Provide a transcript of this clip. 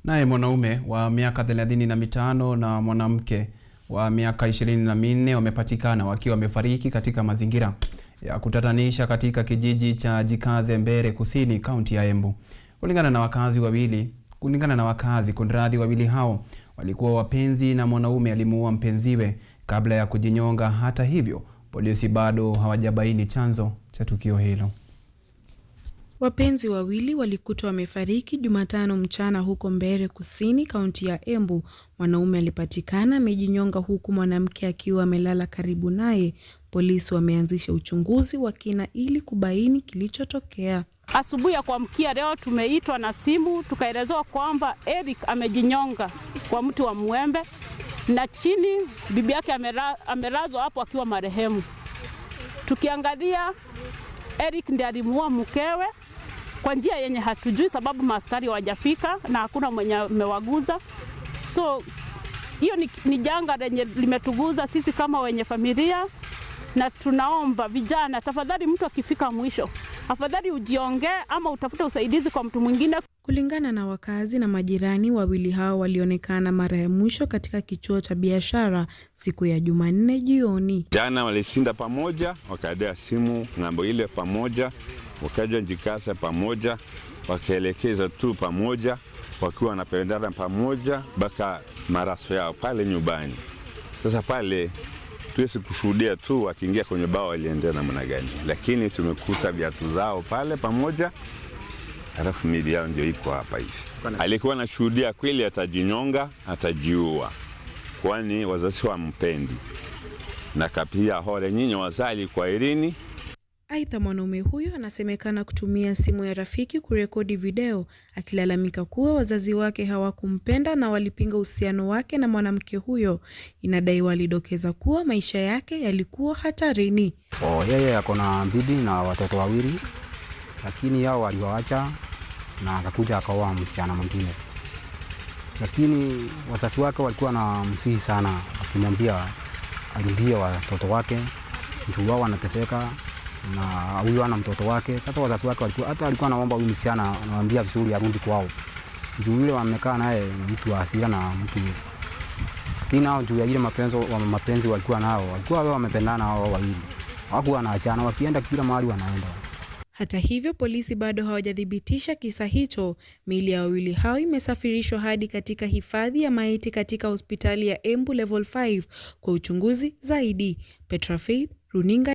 Naye mwanaume wa miaka 35 na mwanamke wa miaka 24 wamepatikana wakiwa wamefariki katika mazingira ya kutatanisha katika kijiji cha Jikaze Mbere Kusini, kaunti ya Embu. Kulingana na wakazi, wawili hao walikuwa wapenzi na mwanaume alimuua mpenziwe kabla ya kujinyonga. Hata hivyo, polisi bado hawajabaini chanzo cha tukio hilo. Wapenzi wawili walikutwa wamefariki Jumatano mchana huko Mbere Kusini, kaunti ya Embu. Mwanaume alipatikana amejinyonga huku mwanamke akiwa amelala karibu naye. Polisi wameanzisha uchunguzi wa kina ili kubaini kilichotokea. Asubuhi ya kuamkia leo tumeitwa na simu tukaelezewa kwamba Eric amejinyonga kwa mti wa mwembe na chini bibi yake amelazwa hapo akiwa marehemu. Tukiangalia Eric ndiye alimuua mkewe kwa njia yenye hatujui, sababu maaskari hawajafika na hakuna mwenye amewaguza. So hiyo ni janga lenye limetuguza sisi kama wenye familia, na tunaomba vijana, tafadhali mtu akifika mwisho, afadhali ujiongee ama utafute usaidizi kwa mtu mwingine. Kulingana na wakazi na majirani, wawili hao walionekana mara ya mwisho katika kituo cha biashara siku ya Jumanne jioni. Jana walishinda pamoja, wakaendea simu ng'ambo ile pamoja, wakaja Jikaze pamoja, wakaelekeza tu pamoja, wakiwa wanapendana pamoja mpaka maraso yao pale nyumbani. Sasa pale tuwezi kushuhudia tu wakiingia kwenye bao waliendea namna gani, lakini tumekuta viatu zao pale pamoja. Halafu mili yao ndio iko hapa hivi. Alikuwa anashuhudia kweli atajinyonga, atajiua, kwani wazazi wampendi. Na kapia hole nyinyi wazali kwa Irini. Aidha, mwanaume huyo anasemekana kutumia simu ya rafiki kurekodi video akilalamika kuwa wazazi wake hawakumpenda na walipinga uhusiano wake na mwanamke huyo. Inadaiwa alidokeza kuwa maisha yake yalikuwa hatarini. Yeye ako na bibi na watoto wawili, lakini yao waliwaacha na akakuja akaoa msichana mwingine. Lakini wazazi wake walikuwa na msihi sana, akimwambia arudie watoto wake, juu wao wanateseka na huyu ana mtoto wake. Sasa wazazi wake alikuwa anaomba huyu msichana, anawaambia vizuri arudi kwao, juu yule wamekaa naye mtu wa hasira na mtu. Lakini hao juu ya ile mapenzi walikuwa nao, walikuwa wao wamependana hao wawili, hawakuwa wanaachana, wakienda kila mahali wanaenda. Hata hivyo, polisi bado hawajathibitisha kisa hicho. Miili ya wawili hao imesafirishwa hadi katika hifadhi ya maiti katika hospitali ya Embu Level 5 kwa uchunguzi zaidi. Petra Faith, Runinga.